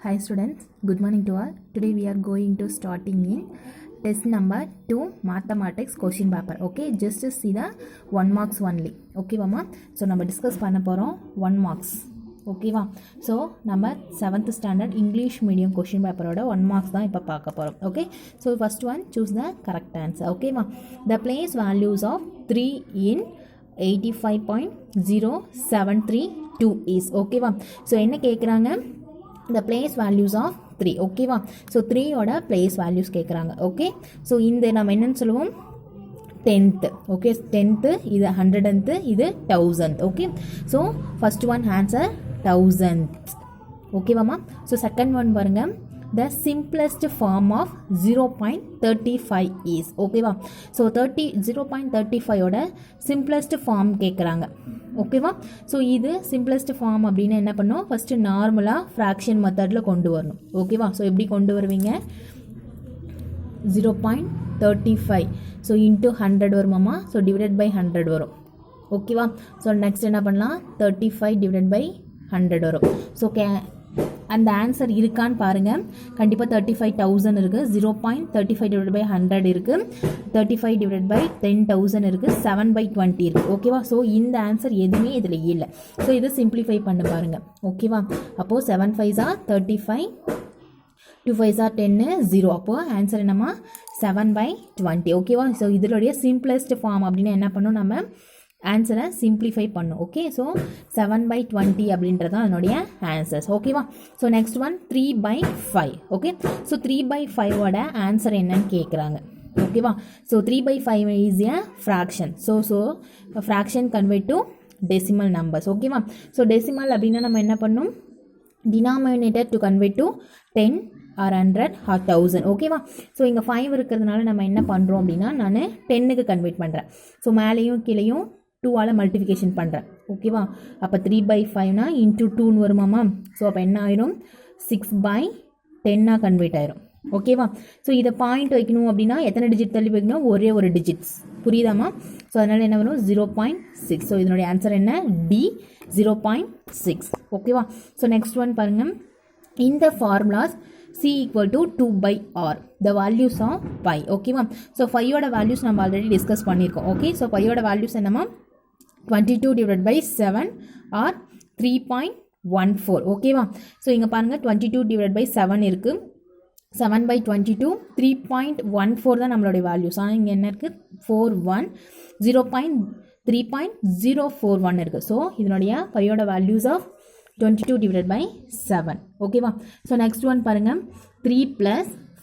Hi students, good morning to all. Today we are going to starting in test number 2 mathematics question paper. Okay, just to see the 1 marks only. Okay mama, so நம்ம discuss பண்ண போறோம் 1 marks. Okay வா, so நம்ம 7th standard English medium question paper ஓட 1 marks தான் இப்ப பார்க்க போறோம். Okay, so first one, choose the correct answer. Okay வா, the place values of 3 in 85.0732 is. Okay வா, so என்ன கேக்குறாங்க, the place values of 3. okay வா, so 3 ஓட place values கேக்குறாங்க. okay, so இந்த நம்ம என்னன்னு சொல்லுவோம், 10th. okay, 10th, இது 100th, இது 1000th. okay, so first one answer 1000th. okay வாமா, so second one பாருங்க, the simplest form of 0.35 is. okay வா, so 0.35 ஓட simplest form கேக்குறாங்க. ஓகேவா, ஸோ இது சிம்பிளஸ்ட் ஃபார்ம் அப்படின்னு என்ன பண்ணோம், ஃபஸ்ட்டு நார்மலாக ஃப்ராக்ஷன் மெத்தடில் கொண்டு வரணும். ஓகேவா, ஸோ எப்படி கொண்டு வருவீங்க, 0.35 ஸோ இன்ட்டு 100 வருமாமா, ஸோ டிவைடட் பை 100 வரும். ஓகேவா, ஸோ நெக்ஸ்ட் என்ன பண்ணலாம், 35 டிவைடட் பை 100 வரும். ஸோ அந்த ஆன்சர் இருக்கான்னு பாருங்கள், கண்டிப்பாக 35,000 இருக்குது, 0.35 டிவைட் பை 100 இருக்குது, 35 டிவைட் பை 10,000 இருக்குது, 7/20 இருக்குது. ஓகேவா, ஸோ இந்த ஆன்சர் எதுவுமே இதில் இல்லை. ஸோ இதை சிம்பிளிஃபை பண்ண பாருங்கள். ஓகேவா, அப்போது 7 5s are 35, 2 5s are 10, 0. அப்போது ஆன்சர் என்னம்மா, 7/20. ஓகேவா, ஸோ இதனுடைய சிம்பிளஸ்ட் ஃபார்ம் அப்படின்னு என்ன பண்ணணும், நம்ம ஆன்சரை சிம்பிளிஃபை பண்ணும். ஓகே, ஸோ 7/20 அப்படின்றது தான் என்னுடைய ஆன்சர்ஸ். ஓகேவா, so next one 3/5. Okay, so 3/5ஓட ஆன்சர் என்னன்னு கேட்குறாங்க. ஓகேவா, so 3/5 is a fraction. So fraction convert to decimal numbers. ஓகேவா, ஸோ டெசிமல் அப்படின்னா நம்ம என்ன பண்ணணும், denominator to convert to 10 or 100 or 1000. ஓகேவா, ஸோ இங்கே 5 இருக்கிறதுனால நம்ம என்ன பண்ணுறோம் அப்படின்னா, நான் 10க்கு கன்வெர்ட் பண்ணுறேன். ஸோ மேலேயும் கீழேயும் 2ஆல் மல்டிஃபிகேஷன் பண்ணுறேன். ஓகேவா, அப்போ 3/5னா இன்ட்டு 2ன்னு வருமாமா, ஸோ அப்போ என்ன ஆயிரும், 6/10 கன்வெர்ட் ஆயிரும். ஓகேவா, ஸோ இதை பாயிண்ட் வைக்கணும் அப்படின்னா எத்தனை டிஜிட் தள்ளி வைக்கணும், ஒரே ஒரு டிஜிட்ஸ். புரியுதாமா, ஸோ அதனால் என்ன வரும், 0.6. ஸோ இதனுடைய ஆன்சர் என்ன, டி, 0.6. ஓகேவா, ஸோ நெக்ஸ்ட் ஒன் பாருங்கள், இந்த formulas C equal to 2/r, the values of pi. ஓகேவா, ஸோ 5ஓட வேல்யூஸ் நம்ம ஆல்ரெடி டிஸ்கஸ் பண்ணியிருக்கோம். ஓகே, ஸோ 5ஓட வேல்யூஸ் என்னமா, 22 டிவைட் பை 7 ஆர் 3.14. ஓகேவா, ஸோ இங்கே பாருங்கள் 22 டிவைட் பை 7 இருக்குது, 7/22, 3.14 தான் நம்மளுடைய வேல்யூஸ். ஆனால் இங்கே என்ன இருக்குது, 41, 3.041 இருக்குது. ஸோ இதனுடைய 5ஓட வேல்யூஸ் ஆஃப் 22 divided by 7. ஓகேவா, ஸோ நெக்ஸ்ட் ஒன் பாருங்கள், 3 +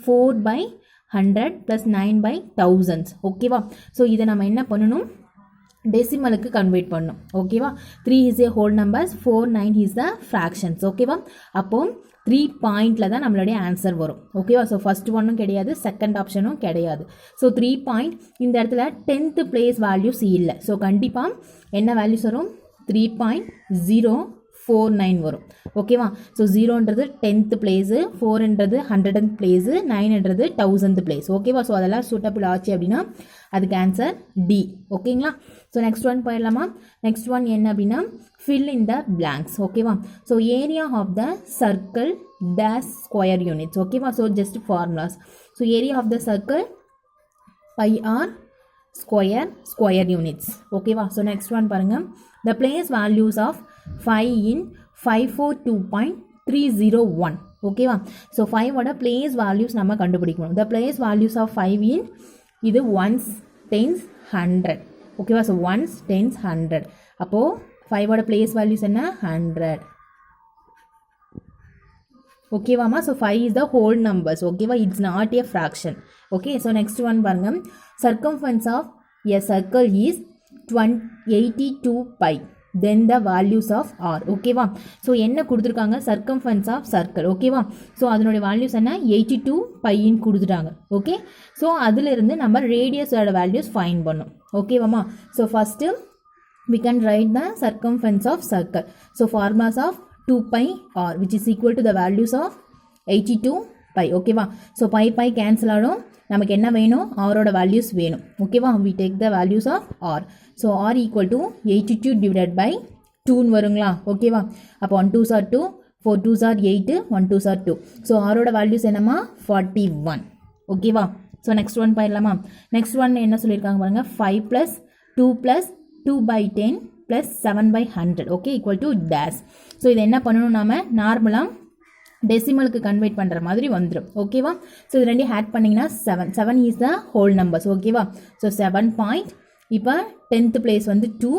4/100 + 9/1000. ஓகேவா, ஸோ இதை நம்ம என்ன பண்ணணும், டெசிமலுக்கு கன்வெர்ட் பண்ணணும். ஓகேவா, 3 is a whole numbers, 4 9 is the fractions. ஓகேவா, அப்போது 3 பாயிண்டில் தான் நம்மளுடைய ஆன்சர் வரும். ஓகேவா, ஸோ ஃபஸ்ட் ஒன்னும் கிடையாது, செகண்ட் ஆப்ஷனும் கிடையாது. ஸோ 3 பாயிண்ட், இந்த இடத்துல 10th பிளேஸ் வேல்யூஸ் இல்லை. ஸோ கண்டிப்பாக என்ன வேல்யூஸ் வரும், 3.049 வரும். ஓகேவா, ஸோ 0ன்றது 10th பிளேஸு, 4ன்றது 100th பிளேஸு, 9ன்றது 1000th பிளேஸ். ஓகேவா, ஸோ அதெல்லாம் சூட்டபிள் ஆச்சு அப்படின்னா அதுக்கு ஆன்சர் டி. ஓகேங்களா, ஸோ நெக்ஸ்ட் ஒன் போயிடலாமா, நெக்ஸ்ட் ஒன் என்ன அப்படின்னா, ஃபில் இன் த பிளாங்க்ஸ். ஓகேவா, so area of the circle dash square units. ஓகேவா, so just formulas. So area of the circle πr square units. ஓகேவா, ஸோ நெக்ஸ்ட் ஒன் பாருங்கள், the place values of 5 in 542.301. ஓகேவா, so 5ஓட place values நம்ம கண்டுபிடிக்கணும். the place values of 5 in, இது 1s 10s 100. ஓகேவா, so 1s 10s 100. அப்போது 5ஓட place values என்ன, 100. ஓகேவாமா, so 5 is the whole numbers. ஓகேவா, it's not a fraction. Okay, so next one பாருங்க, circumference of a circle is 82 pi, then the values of r. ஓகேவா, so என்ன கொடுத்துருக்காங்க, circumference of circle. ஓகேவா, so அதனுடைய values என்ன, 82 பைன்னு கொடுத்துட்டாங்க. ஓகே, ஸோ அதிலிருந்து நம்ம ரேடியஸோட வேல்யூஸ் ஃபைண்ட் பண்ணோம். ஓகேவாமா, so first we can write the circumference of circle. So formulas of 2πr which is equal to the values of 82 pi. ஓகேவா, ஸோ pi கேன்சல் ஆகும், நமக்கு என்ன வேணும், ஆரோட வேல்யூஸ் வேணும். ஓகேவா, we take the values of r. So r equal to 82 divided by 2ன்னு வருங்களா. ஓகேவா, அப்போ 1 2s are 2, 4 2s are 8, 1 2s are 2. So ஆரோட வேல்யூஸ் என்னம்மா 41. ஓகேவா? ஸோ நெக்ஸ்ட் ஒன் போயிடலாமா? நெக்ஸ்ட் ஒன் என்ன சொல்லியிருக்காங்க பாருங்கள், 5 + 2 + 2/10 + 7/100 okay equal to dash. So இது என்ன பண்ணணும், நாம நார்மலாக டெசிமலுக்கு கன்வெர்ட் பண்ணுற மாதிரி வந்துடும். ஓகேவா? ஸோ இது ரெண்டையும் ஆட் பண்ணிங்கன்னா 7 இஸ் த ஹோல் நம்பர்ஸ். ஓகேவா? ஸோ 7 பாயிண்ட், இப்போ 10th பிளேஸ் வந்து 2,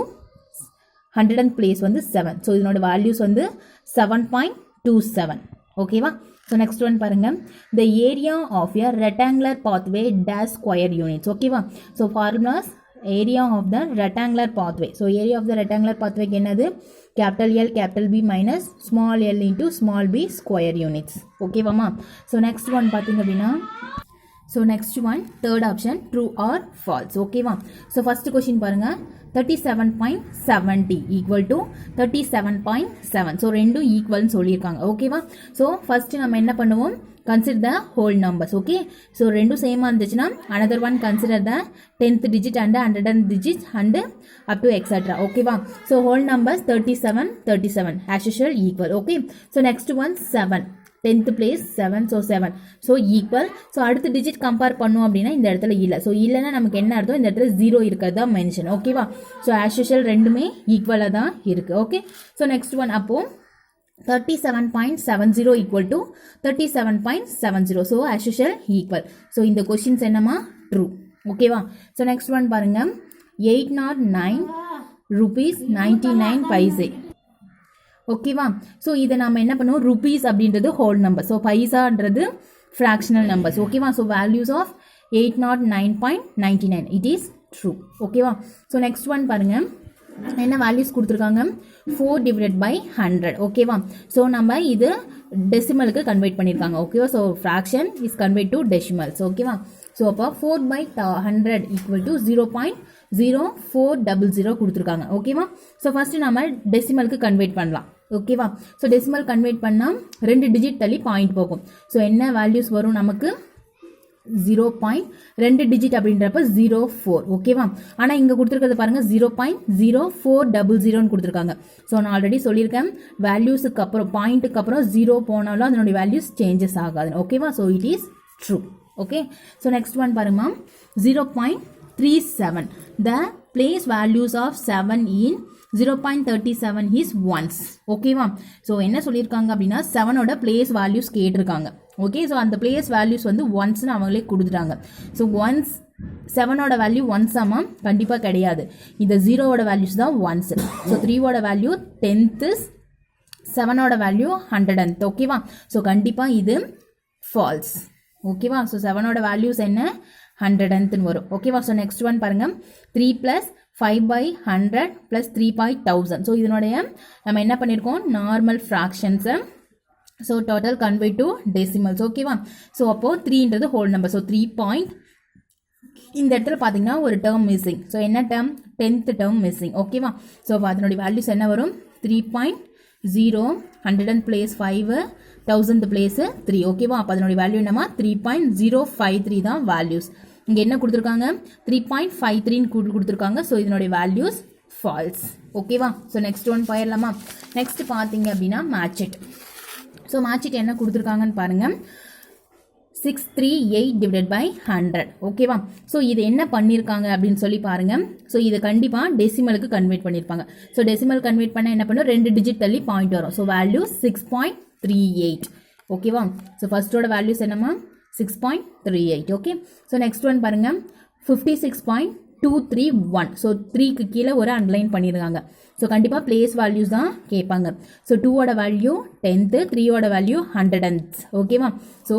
100th பிளேஸ் வந்து 7. ஸோ இதனோட வேல்யூஸ் வந்து 7.27. ஓகேவா? ஸோ நெக்ஸ்ட் ஒன் பாருங்கள், the area of a rectangular pathway dash square units. ஓகேவா? So formulas area of the rectangular pathway. So area of the rectangular pathway என்னது, capital L capital B minus small l into small b square units. Okay வாமா? So next one பார்த்தீங்க அப்படின்னா, so next one third option true or false. Okay வா? So first question பாருங்க, 37.70 equal to 37.7. So ரெண்டும் ஈக்குவல்னு சொல்லியிருக்காங்க. ஓகேவா? So first நம்ம என்ன பண்ணுவோம், consider the whole numbers. Okay, so ரெண்டும் சேமா இருந்துச்சுன்னா another one consider the 10th digit and 100th digit and up to etc. okay va? So whole numbers 37 as usual equal. Okay, so next one 7, 10th place 7, so 7, so equal. so அடுத்த digit compare பண்ணும் அப்படின்னா இந்த இடத்துல இல்ல, so இல்லைன்னா நமக்கு என்ன அர்த்தம், இந்த இடத்துல 0 இருக்கிறதா மென்ஷன். ஓகேவா? so as usual ரெண்டுமே ஈக்குவலா தான் இருக்கு. ஓகே, so next one அப்போ 37.70 equal to 37.70. So as usual equal. So இந்த questions என்னமா true. ஓகேவா? So next one பாருங்க, 809 rupees 99 paise. ஓகேவா? So இதை நாம என்ன பண்ணுவோம், rupees அப்படின்றது whole number, so பைசான்றது fractional numbers. ஓகேவா? So values of 809.99 it is true. ஓகேவா? So next one பாருங்க, என்ன வேல்யூஸ் கொடுத்துருக்காங்க, 4 divided by 100. ஓகேவா? ஸோ நம்ம இது டெசிமலுக்கு கன்வெர்ட் பண்ணியிருக்காங்க. ஓகேவா? So fraction is convert to decimals. ஓகேவா? ஸோ அப்போ 4/100 ஈக்குவல் டு 0.0400 கொடுத்துருக்காங்க. ஓகேவா? ஸோ ஃபர்ஸ்ட் நம்ம டெசிமலுக்கு கன்வெர்ட் பண்ணலாம். ஓகேவா? ஸோ டெசிமல் கன்வெர்ட் பண்ணால் 2 டிஜிட் தள்ளி பாயிண்ட் போகும். ஸோ என்ன வேல்யூஸ் வரும் நமக்கு, 0.2 டிஜிட் அப்படின்றப்ப 04. ஓகேவா? ஆனா இங்க கொடுத்திருக்கிறது பாருங்க 0.0400 கொடுத்திருக்காங்க. சோ நான் ஆல்ரெடி சொல்லியிருக்கேன், வேல்யூஸ்க்கு அப்புறம் பாயிண்ட்க்கு அப்புறம் 0 போனாலும் அதனுடைய வேல்யூஸ் சேஞ்சஸ் ஆகாது. ஓகேவா? So it is true. Okay, so next one பாருங்க, 0.37 the place values of 7 in 0.37 is ones. ஓகேவா? ஸோ என்ன சொல்லியிருக்காங்க அப்படின்னா 7ஓட பிளேஸ் வேல்யூஸ் கேட்டிருக்காங்க. ஓகே, ஸோ அந்த பிளேஸ் வேல்யூஸ் வந்து ஒன்ஸ்னு அவங்களே கொடுத்துட்டாங்க. ஸோ ஒன்ஸ் 7ஓட வேல்யூ ஒன்ஸ் ஆமா, கண்டிப்பாக கிடையாது. இந்த 0ஓட வேல்யூஸ் தான் ஒன்ஸ். ஸோ 3ஓட வேல்யூ 10th, 7ஓட வேல்யூ 100th. ஓகேவா? ஸோ கண்டிப்பாக இது ஃபால்ஸ். ஓகேவா? ஸோ 7ஓட வேல்யூஸ் என்ன, 100th வரும். ஓகேவா? ஸோ நெக்ஸ்ட் ஒன் பாருங்க, 3 + 5/100 + 3/1000. ஸோ இதனுடைய நம்ம என்ன பண்ணியிருக்கோம், நார்மல் ஃப்ராக்ஷன்ஸை so total convert to decimals. ஓகேவா? ஸோ அப்போது 3ன்றது ஹோல் நம்பர். ஸோ 3 பாயிண்ட், இந்த இடத்துல பார்த்தீங்கன்னா ஒரு டேர்ம் மிஸ்ஸிங். ஸோ என்ன டேர்ம், 10th டேர்ம் மிஸ்ஸிங். ஓகேவா? ஸோ அப்போ அதனுடைய வேல்யூஸ் என்ன வரும், 3.0, 100th பிளேஸ் 5, 1000th பிளேஸ் 3. ஓகேவா? அப்போ அதனுடைய வேல்யூ என்னமா, 3.053 தான் வேல்யூஸ். இங்கே என்ன கொடுத்துருக்காங்க, 3.53 கொடுத்துருக்காங்க. ஸோ இதனுடைய வேல்யூஸ் ஃபால்ஸ். ஓகேவா? ஸோ நெக்ஸ்ட் ஒன் போயிடலாமா? நெக்ஸ்ட் பார்த்தீங்க அப்படின்னா match it. So match it என்ன கொடுத்துருக்காங்கன்னு பாருங்க, 638 divided by 100. ஓகேவா? ஸோ இது என்ன பண்ணியிருக்காங்க அப்படின்னு சொல்லி பாருங்க. ஸோ இதை கண்டிப்பாக டெசிமலுக்கு கன்வெர்ட் பண்ணியிருப்பாங்க. ஸோ டெசிமல் கன்வெர்ட் பண்ண என்ன பண்ணும், 2 டிஜிட் தள்ளி பாயிண்ட் வரும். So value 6.38. ஓகேவா? ஸோ ஃபர்ஸ்டோட வேல்யூஸ் என்னமா, 6.38. ஓகே, ஸோ நெக்ஸ்ட் ஒன் பாருங்க, 56.231. ஸோ 3க்கு கீழே ஒரு அண்டர்லைன் பண்ணியிருக்காங்க. ஸோ கண்டிப்பாக பிளேஸ் வேல்யூஸ் தான் கேட்பாங்க. ஸோ 2ஓட வேல்யூ 10th, 3ஓட வேல்யூ 100th. ஓகேவா? ஸோ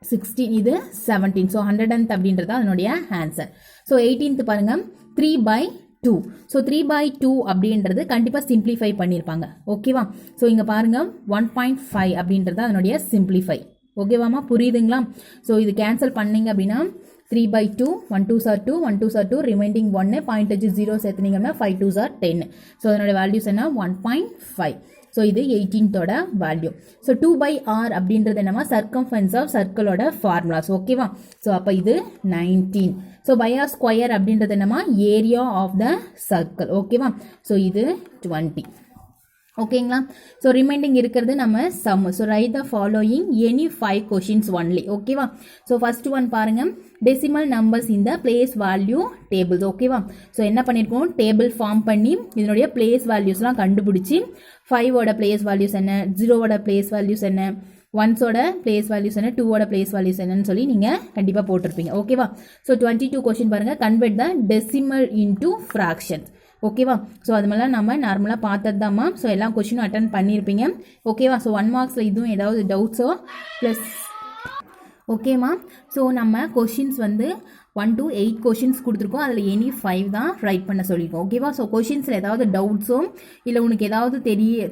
16, இது 17. ஸோ 100th அப்படின்றது அதனுடைய ஆன்சர். ஸோ 18th பாருங்க, 3/2. ஸோ 3/2 அப்படின்றது கண்டிப்பாக சிம்பிளிஃபை பண்ணியிருப்பாங்க. ஓகேவா? ஸோ இங்கே பாருங்க 1.5 அப்படின்றது அதனுடைய சிம்பிளிஃபை. ஓகேவாமா? புரியுதுங்களா? ஸோ இது கேன்சல் பண்ணீங்க அப்படின்னா 3/2, 1 2s are 2, 1 2s are 2, reminding 1, point 0 சேர்த்துனீங்கன்னா 5 2s are 10. So அதனுடைய வேல்யூஸ் என்ன, 1.5. ஸோ இது 18தோட வேல்யூ. ஸோ 2/r அப்படின்றது என்னமா, சர்க்கம்ஃபரன்ஸ் ஆஃப் சர்க்கிளோட ஃபார்முலாஸ். ஓகேவா? ஸோ அப்போ இது 19. ஸோ பை ஆர் ஸ்கொயர் அப்படின்றது என்னமா, ஏரியா ஆஃப் த சர்க்கிள். ஓகேவா? ஸோ இது 20. ஓகேங்களா. ஸோ ரிமைண்டிங் இருக்கிறது நம்ம sum. So write the following any 5 questions only. ஓகேவா. ஸோ ஃபர்ஸ்ட் ஒன் பாருங்க, டெசிமல் நம்பர்ஸ் இந்த பிளேஸ் வேல்யூ டேபிள்ஸ். ஓகேவா. ஸோ என்ன பண்ணியிருக்கோம், டேபிள் ஃபார்ம் பண்ணி இதனுடைய பிளேஸ் வேல்யூஸ்லாம் கண்டுபிடிச்சி 5ஓட பிளேஸ் வேல்யூஸ் என்ன, 0ஓட பிளேஸ் வேல்யூஸ் என்ன, 1ஸோட பிளேஸ் வேல்யூஸ் என்ன, 2ஓட பிளேஸ் வேல்யூஸ் என்னன்னு சொல்லி நீங்கள் கண்டிப்பாக போட்டிருப்பீங்க. ஓகேவா. ஸோ 22 கொஷின் பாருங்கள், கன்வெர்ட் த டெசிமல் இன்டூ ஃப்ராக்ஷன்ஸ். ஓகேவா. ஸோ அது மாதிரிலாம் நம்ம நார்மலாக பார்த்தது தான்மா. ஸோ எல்லா கொஷினும் அட்டன் பண்ணியிருப்பீங்க. ஓகேவா. ஸோ 1 மார்க்ஸில் இதுவும் ஏதாவது டவுட்ஸோ ப்ளஸ் ஓகேம்மா. ஸோ நம்ம கொஷின்ஸ் வந்து 1 to 8 கொஷின்ஸ் கொடுத்துருக்கோம். அதில் எனி 5 தான் ரைட் பண்ண சொல்லியிருக்கோம். ஓகேவா. ஸோ கொஷின்ஸில் ஏதாவது டவுட்ஸோ இல்லை உனக்கு ஏதாவது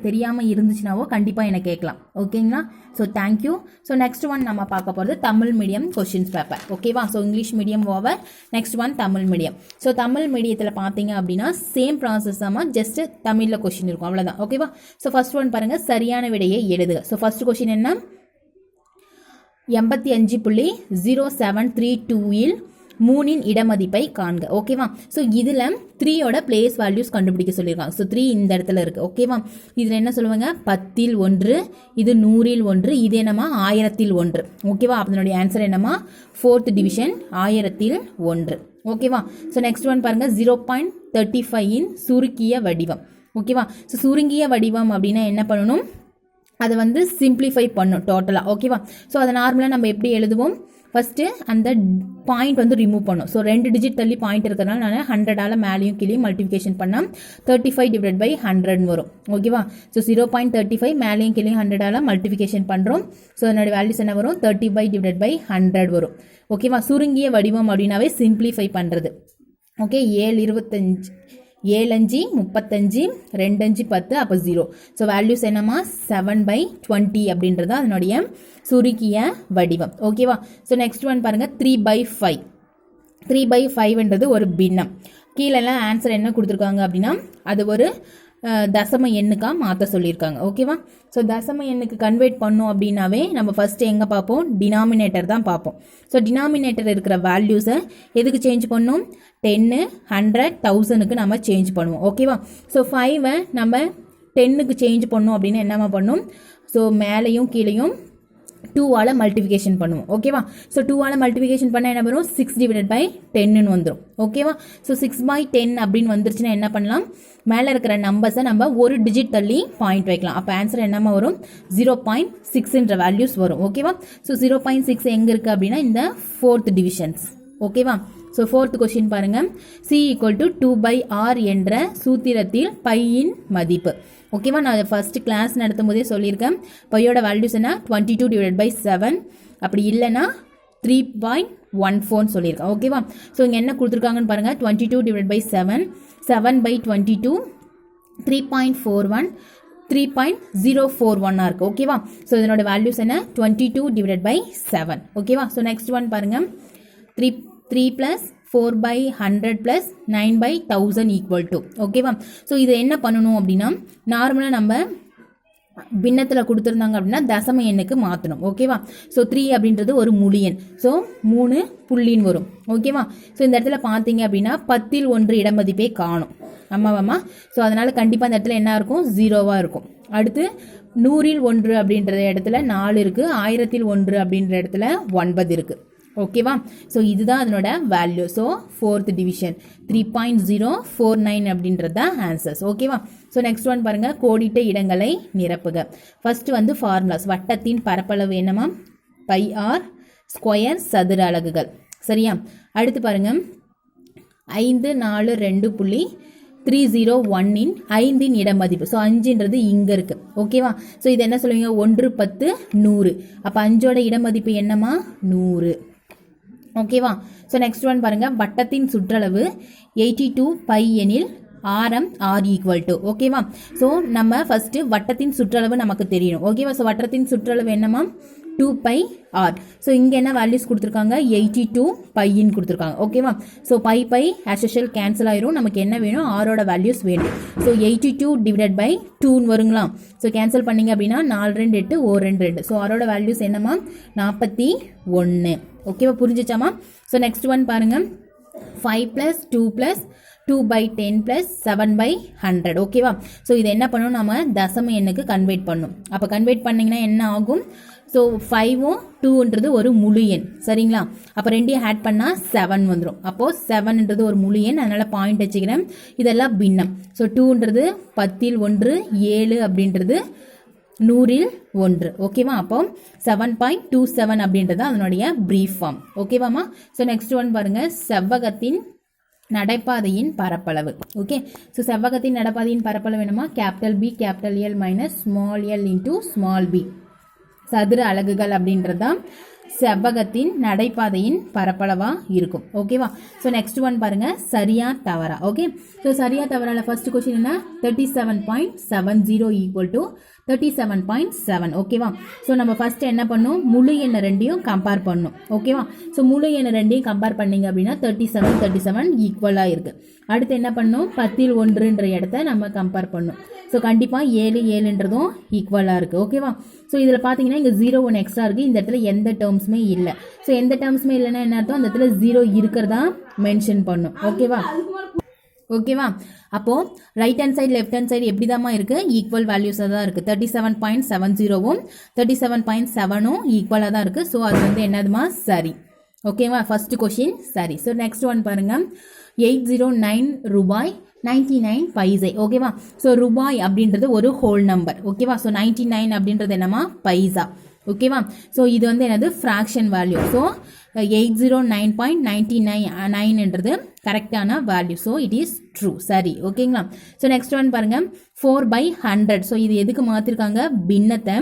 தெரியாமல் இருந்துச்சுனாவோ கண்டிப்பாக எனக்கு கேட்கலாம். ஓகேங்களா. So thank you. So next one நம்ம பார்க்க போகிறது தமிழ் மீடியம் கொஷின்ஸ் பேப்பர். ஓகேவா. So English medium over, next one Tamil medium. So Tamil மீடியத்தில் பார்த்தீங்க அப்படின்னா சேம் ப்ராசஸ் தான், ஜஸ்ட் தமிழில் கொஷின் இருக்கும், அவ்வளோதான். ஓகேவா. ஸோ ஃபர்ஸ்ட் ஒன் பாருங்கள், சரியான விடையை எழுதுக. ஸோ ஃபர்ஸ்ட் கொஷின் என்ன, 85.0732 3இன் இடமதிப்பை காண்க. ஓகேவா. ஸோ இதில் 3ஓட பிளேஸ் வேல்யூஸ் கண்டுபிடிக்க சொல்லியிருக்காங்க. ஸோ 3 இந்த இடத்துல இருக்குது. ஓகேவா. இதில் என்ன சொல்லுவாங்க, 10இல் 1, இது 100இல் 1, இது என்னமா 1000இல் 1. ஓகேவா. அதனுடைய ஆன்சர் என்னமா 4th டிவிஷன் 1000இல் 1. ஓகேவா. ஸோ நெக்ஸ்ட் ஒன் பாருங்கள், 0.35இன் சுருக்கிய வடிவம். ஓகேவா. ஸோ சுருங்கிய வடிவம் அப்படின்னா என்ன பண்ணணும், அதை வந்து சிம்பிளிஃபை பண்ணும் டோட்டலாக. ஓகேவா. ஸோ அதை நார்மலாக நம்ம எப்படி எழுதுவோம், ஃபஸ்ட்டு அந்த பாயிண்ட் வந்து ரிமூவ் பண்ணும். ஸோ 2 டிஜிட் தள்ளி பாயிண்ட் இருக்கிறதுனால நான் 100ஆல் மேலேயும் கீழேயும் மல்டிபிகேஷன் பண்ணால் 35/100 வரும். ஓகேவா. ஸோ 0.35 மேலேயும் கீழேயும் 100ஆல் மல்டிபிகேஷன் பண்ணுறோம். ஸோ அதனோட வேல்யூஸ் என்ன வரும், 30/100 வரும். ஓகேவா. சுருங்கிய வடிவம் அப்படின்னாவே சிம்பிளிஃபை பண்ணுறது. ஓகே. 7 5 35, 2 5 10, அப்போ 0. ஸோ வேல்யூஸ் என்னமா 7/20 அப்படின்றது அதனுடைய சுருக்கிய வடிவம். ஓகேவா. ஸோ நெக்ஸ்ட் ஒன் பாருங்கள், 3/5. 3/5ன்றது ஒரு பின்னம். கீழெல்லாம் ஆன்சர் என்ன கொடுத்துருக்காங்க அப்படின்னா அது ஒரு தசம எண்ணுக்காக மாற்ற சொல்லியிருக்காங்க. ஓகேவா. ஸோ தசம எண்ணுக்கு கன்வெர்ட் பண்ணோம் அப்படின்னாவே நம்ம ஃபஸ்ட்டு எங்கே பார்ப்போம், டினாமினேட்டர் தான் பார்ப்போம். ஸோ டினாமினேட்டர் இருக்கிற வேல்யூஸை எதுக்கு சேஞ்ச் பண்ணணும், 10, 100, 1000க்கு நம்ம சேஞ்ச் பண்ணுவோம். ஓகேவா. ஸோ 5ஐ நம்ம 10க்கு சேஞ்ச் பண்ணோம் அப்படின்னா என்னமா பண்ணும், ஸோ மேலேயும் கீழேயும் 2ஆல் மல்டிபிகேஷன் பண்ணுவோம். ஓகேவா. ஸோ 2ஆல் மல்டிபிகேஷன் பண்ணால் என்ன வரும், 6/10ன்னு வந்துடும். ஓகேவா. ஸோ 6/10 அப்படின்னு வந்துருச்சுன்னா என்ன பண்ணலாம், மேலே இருக்கிற நம்பர்ஸை நம்ம ஒரு டிஜிட் தள்ளி பாயிண்ட் வைக்கலாம். அப்போ ஆன்சர் என்னமா வரும், 0.6ன்ற வேல்யூஸ் வரும். ஓகேவா. ஸோ 0.6 எங்கே இருக்குது அப்படின்னா இந்த 4th டிவிஷன்ஸ். ஓகேவா. ஸோ 4th கொஸ்டின் பாருங்கள், C = 2/r என்ற சூத்திரத்தில் பையின் மதிப்பு. ஓகேவா. நான் ஃபர்ஸ்ட் கிளாஸ் நடத்தும் போதே சொல்லியிருக்கேன், பையோட வேல்யூஸ் என்ன 22/7, அப்படி இல்லைன்னா 3.14 சொல்லியிருக்கேன். ஓகேவா. ஸோ இங்கே என்ன கொடுத்துருக்காங்கன்னு பாருங்கள், 22/7, 7/22, 3.41, 3.041 இருக்குது. ஓகேவா. ஸோ இதனோட வேல்யூஸ் என்ன 22/7. ஓகேவா. ஸோ நெக்ஸ்ட் ஒன் பாருங்கள், 3 + 4/100 + 9/1000 = ஓகேவா. ஸோ இதை என்ன பண்ணணும் அப்படின்னா நார்மலாக நம்ம பின்னத்தில் கொடுத்துருந்தாங்க அப்படின்னா தசம எண்ணுக்கு மாற்றணும். ஓகேவா. ஸோ 3 அப்படின்றது ஒரு முழு எண். ஸோ 3 புள்ளின்னு வரும். ஓகேவா. ஸோ இந்த இடத்துல பார்த்தீங்க அப்படின்னா 10இல் 1 இடமதிப்பே காணும். ஆமாவாம்மா. ஸோ அதனால் கண்டிப்பாக இந்த இடத்துல என்ன இருக்கும், 0வாக இருக்கும். அடுத்து 100இல் 1 அப்படின்ற இடத்துல 4 இருக்குது, 1000இல் 1 அப்படின்ற இடத்துல 9 இருக்குது. ஓகேவா. ஸோ இதுதான் அதனோட வேல்யூ. ஸோ 4th டிவிஷன் 3.049 அப்படின்றது தான் ஆன்சர்ஸ். ஓகேவா. ஸோ நெக்ஸ்ட் ஒன் பாருங்கள், கோடிட்ட இடங்களை நிரப்புக. ஃபர்ஸ்ட் வந்து ஃபார்முலாஸ். வட்டத்தின் பரப்பளவு என்னமா, πr ஸ்கொயர் சதுர அலகுகள். சரியா. அடுத்து பாருங்கள், 542.301 5இன் இடமதிப்பு. ஸோ 5ன்றது இங்கே இருக்குது. ஓகேவா. ஸோ இது என்ன சொல்லுவீங்க, 1, 10, 100. அப்போ 5ஓட இடமதிப்பு என்னமா 100. ஓகேவா. ஸோ நெக்ஸ்ட் ஒன் பாருங்கள், வட்டத்தின் சுற்றளவு 82 π எனில் ஆரம் r = ஓகேவா. ஸோ நம்ம ஃபஸ்ட்டு வட்டத்தின் சுற்றளவு நமக்கு தெரியணும். ஓகேவா. ஸோ வட்டத்தின் சுற்றளவு என்னமா 2πr. ஸோ இங்கே என்ன வேல்யூஸ் கொடுத்துருக்காங்க, 82 πன்னு கொடுத்துருக்காங்க. ஓகேவா. ஸோ π as usual கேன்சல் ஆயிரும். நமக்கு என்ன வேணும், ஆரோட வேல்யூஸ் வேணும். ஸோ 82/2 வருங்களா. ஸோ கேன்சல் பண்ணிங்க அப்படின்னா 4 2 8 1 2 2. ஸோ ஆரோட வேல்யூஸ் என்னமா 41. ஓகேவா. புரிஞ்சிச்சாமா. ஸோ நெக்ஸ்ட் ஒன் பாருங்கள், 5 + 2 + 2/10 ப்ளஸ் 7/100 ஓகேவா. ஸோ இது என்ன பண்ணணும், நம்ம தசம எண்ணுக்கு கன்வெர்ட் பண்ணணும். அப்போ கன்வெர்ட் பண்ணிங்கன்னா என்ன ஆகும், ஸோ 5ம் 2ன்றது ஒரு முழு எண் சரிங்களா. அப்போ ரெண்டையும் ஆட் பண்ணால் 7 வந்துடும். அப்போது 7ன்றது ஒரு முழு எண், அதனால் பாயிண்ட் வச்சுக்கிறேன். இதெல்லாம் பின்னம். ஸோ 2ன்றது 10ல் 1, 7 அப்படின்றது 100ல் 1 ஓகேவா. அப்போ 7.27 அப்படின்றது அதனுடைய பிரீஃப் ஃபார்ம் ஓகேவாமா. ஸோ நெக்ஸ்ட் ஒன் பாருங்கள், செவ்வகத்தின் நடைபாதையின் பரப்பளவு. ஓகே, ஸோ செவ்வகத்தின் நடைபாதையின் பரப்பளவு என்னமா, capital B capital L minus small l into small b சதுர அலகுகள் அப்படின்றது தான் செவ்வகத்தின் நடைபாதையின் பரப்பளவா இருக்கும் ஓகேவா. ஸோ நெக்ஸ்ட் ஒன் பாருங்க, சரியா தவறா. ஓகே, ஸோ சரியா தவறால ஃபர்ஸ்ட் கொஸ்டின் என்ன, 37.70 ஈக்குவல் டு 37.7 ஓகேவா. ஸோ நம்ம ஃபர்ஸ்ட் என்ன பண்ணும், முழு எண்ணை ரெண்டையும் கம்பேர் பண்ணும் ஓகேவா. ஸோ முழு எண்ணை ரெண்டையும் கம்பேர் பண்ணீங்க அப்படின்னா 37 ஈக்குவலாக இருக்கு. அடுத்து என்ன பண்ணும், 10ல் 1ன்ற இடத்த நம்ம கம்பேர் பண்ணும். ஸோ கண்டிப்பாக 7ன்றதும் ஈக்குவலாக இருக்குது ஓகேவா. ஸோ இதில் பார்த்தீங்கன்னா இங்கே 0 1 எக்ஸ்ட்ரா இருக்குது, இந்த இடத்துல எந்த டேர்ம்ஸுமே இல்லை. ஸோ எந்த டேர்ம்ஸுமே இல்லைன்னா என்ன அர்த்தம், அந்த இடத்துல 0 இருக்கிறதா மென்ஷன் பண்ணும் ஓகேவா. ஓகேவா, அப்போது right hand side left hand side எப்படி தாம்மா இருக்குது, ஈக்குவல் வேல்யூஸாக தான் இருக்குது. 37.70ம் 37.7ம் ஈக்குவலாக தான் இருக்குது. ஸோ அது வந்து என்னதுமா, சரி ஓகேவா. ஃபர்ஸ்ட் கொஷின் சரி. ஸோ நெக்ஸ்ட் ஒன் பாருங்கள், 809 ரூபாய் 99 பைசை ஓகேவா. ஸோ ரூபாய் அப்படின்றது ஒரு ஹோல் நம்பர் ஓகேவா. ஸோ 99 அப்படின்றது என்னமா, பைசா ஓகேவா. ஸோ இது வந்து என்னது, ஃப்ராக்ஷன் வேல்யூ. ஸோ 809.99ன்றது கரெக்டான value. So it is true, சரி ஓகேங்களா. ஸோ நெக்ஸ்ட் ஒன் பாருங்க, 4/100. ஸோ இது எதுக்கு மாற்றிருக்காங்க, பின்னத்தை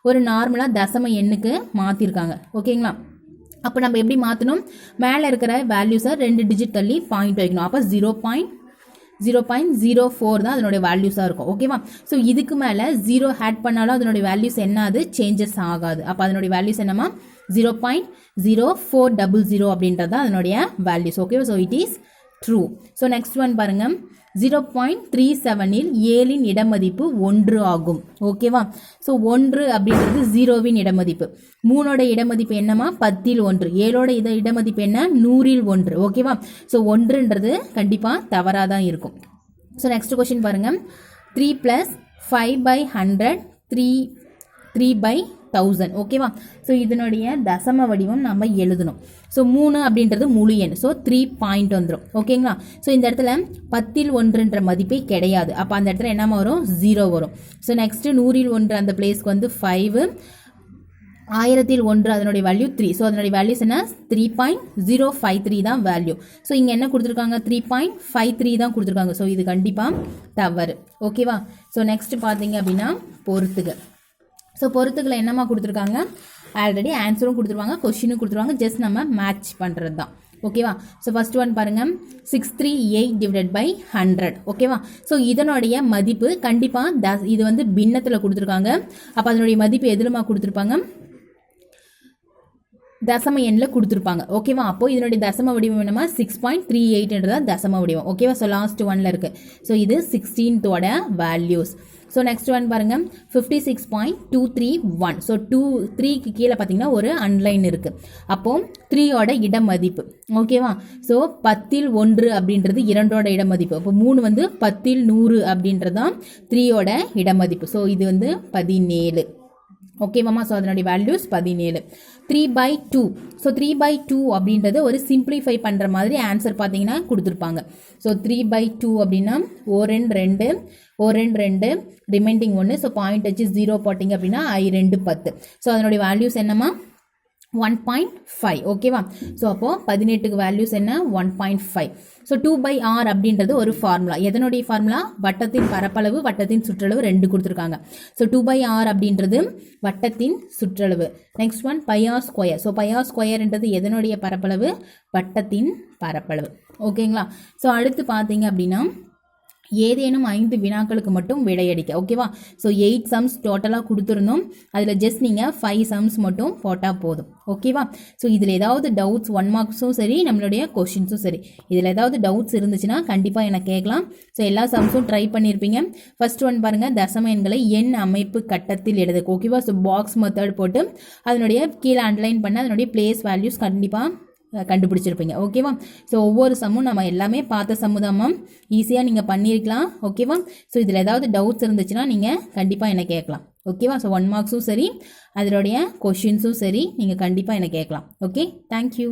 ஒரு நார்மலாக தசம எண்ணுக்கு மாற்றிருக்காங்க ஓகேங்களா. அப்போ நம்ம எப்படி மாற்றணும், மேலே இருக்கிற வேல்யூஸை 2 டிஜிட் தள்ளி பாயிண்ட் வைக்கணும். அப்போ 0.04 தான் அதனுடைய வேல்யூஸாக இருக்கும் ஓகேவா. ஸோ இதுக்கு மேலே 0 ஆட் பண்ணாலும் அதனுடைய வேல்யூஸ் என்ன, அது சேஞ்சஸ் ஆகாது. அப்போ அதனுடைய வேல்யூஸ் என்னமா, 0.0400 அப்படின்றது தான் அதனுடைய வேல்யூஸ் ஓகேவா. So it is true. So next one பாருங்க, 0.37ல் 7ன் இடமதிப்பு 1 ஆகும் ஓகேவா. ஸோ 1 அப்படின்றது 0வின் இடமதிப்பு. 3ஓட இடமதிப்பு என்னமா, 10ல் 1. 7ஓட இடமதிப்பு என்ன, 100ல் 1 ஓகேவா. ஸோ 1ன்றது கண்டிப்பாக தவறாக தான் இருக்கும். ஸோ நெக்ஸ்ட் கொஸ்டின் பாருங்க, 3 + 5/100 3/1000 ஓகேவா. ஸோ இதனுடைய தசம வடிவம் நம்ம எழுதணும். ஸோ 3 அப்படின்றது முழு எண். ஸோ 3 பாயிண்ட் வந்துடும் ஓகேங்களா. ஸோ இந்த இடத்துல 10ல் 1ன்ற மதிப்பே கிடையாது. அப்போ அந்த இடத்துல என்ன வரும், 0 வரும். ஸோ நெக்ஸ்ட்டு 100ல் 1 அந்த பிளேஸ்க்கு வந்து 5, 1000ல் 1 அதனுடைய வேல்யூ 3. ஸோ அதனுடைய வேல்யூஸ் என்ன, 3.053 தான் வேல்யூ. ஸோ இங்கே என்ன கொடுத்துருக்காங்க, 3.53 தான் கொடுத்துருக்காங்க. ஸோ இது கண்டிப்பாக தவறு ஓகேவா. ஸோ நெக்ஸ்ட் பார்த்தீங்க அப்படின்னா பொறுத்துக. ஸோ பொறுத்துக்களை என்னமா கொடுத்துருக்காங்க, ஆல்ரெடி ஆன்சரும் கொடுத்துருவாங்க, கொஸ்டினும் கொடுத்துருவாங்க, ஜஸ்ட் நம்ம மேட்ச் பண்ணுறது தான் ஓகேவா. ஸோ ஃபர்ஸ்ட் ஒன் பாருங்க, 638/100 ஓகேவா. ஸோ இதனுடைய மதிப்பு கண்டிப்பாக இது வந்து பின்னத்தில் கொடுத்துருக்காங்க. அப்போ அதனுடைய மதிப்பு எதுலமா கொடுத்துருப்பாங்க, தசம எண்ணில் கொடுத்துருப்பாங்க ஓகேவா. அப்போது இதனுடைய தசம வடிவம் என்னமா, 6.38ன்றதான் தசம வடிவம் ஓகேவா. ஸோ லாஸ்ட் ஒன்ல இருக்கு. ஸோ இது 16th values. So next one பாருங்க, 56.231. ஸோ 3க்கு கீழே பார்த்தீங்கன்னா ஒரு அன்லைன் இருக்குது. அப்போது 3ஓட இடமதிப்பு ஓகேவா. ஸோ 10ல் 1 அப்படின்றது 2ஓட இடமதிப்பு. அப்போ 3 வந்து 10ல் 100 அப்படின்றது தான் 3ஓட இடமதிப்பு. ஸோ இது வந்து 17 ஓகேவாமா. ஸோ அதனுடைய வேல்யூஸ் 17. 3/2. ஸோ 3/2 அப்படின்றது ஒரு சிம்பிளிஃபை பண்ணுற மாதிரி ஆன்சர் பார்த்தீங்கன்னா கொடுத்துருப்பாங்க. ஸோ 3/2 அப்படின்னா 2 ரிமைண்டிங் 1. ஸோ பாயிண்ட் வச்சு 0 போட்டிங்க அப்படின்னா 2 10. ஸோ அதனுடைய வேல்யூஸ் என்னமா, 1.5 ஓகேவா. ஸோ அப்போது 18க்கு வேல்யூஸ் என்ன, 1.5. ஸோ 2/r அப்படின்றது ஒரு ஃபார்முலா. எதனுடைய ஃபார்முலா, வட்டத்தின் பரப்பளவு வட்டத்தின் சுற்றளவு 2 கொடுத்துருக்காங்க. ஸோ 2/r அப்படின்றது வட்டத்தின் சுற்றளவு. Next one πr². ஸோ πr²ன்றது எதனுடைய பரப்பளவு, வட்டத்தின் பரப்பளவு ஓகேங்களா. ஸோ அடுத்து பார்த்தீங்க அப்படின்னா ஏதேனும் 5 வினாக்களுக்கு மட்டும் விடையடிக்க ஓகேவா. ஸோ 8 சம்ஸ் டோட்டலாக கொடுத்துருந்தோம். அதில் ஜஸ்ட் நீங்கள் 5 சம்ஸ் மட்டும் போட்டால் போதும் ஓகேவா. ஸோ இதில் ஏதாவது டவுட்ஸ் 1 மார்க்ஸும் சரி, நம்மளுடைய கொஷின்ஸும் சரி, இதில் ஏதாவது டவுட்ஸ் இருந்துச்சுன்னா கண்டிப்பாக எனக்கு கேட்கலாம். ஸோ எல்லா சம்ஸும் ட்ரை பண்ணியிருப்பீங்க. ஃபர்ஸ்ட் ஒன் பாருங்கள், தசம எண்களை எண் அமைப்பு கட்டத்தில் எழுது ஓகேவா. ஸோ பாக்ஸ் மெத்தட் போட்டு அதனுடைய கீழே அண்டர்லைன் பண்ண அதனுடைய பிளேஸ் வேல்யூஸ் கண்டிப்பாக கண்டுபிடிச்சிருப்பீங்க. ஓகேவா? ஸோ ஒவ்வொரு சம்மும் நம்ம எல்லாமே பார்த்த சம்மு தான் மேம். ஈஸியாக நீங்கள் பண்ணியிருக்கலாம். ஓகேவா? ஸோ இதில் ஏதாவது டவுட்ஸ் இருந்துச்சுன்னா நீங்கள் கண்டிப்பாக என்ன கேட்கலாம். ஓகேவா? ஸோ 1 மார்க்ஸும் சரி, அதனுடைய கொஷின்ஸும் சரி, நீங்கள் கண்டிப்பாக என்ன கேட்கலாம். Okay, thank you.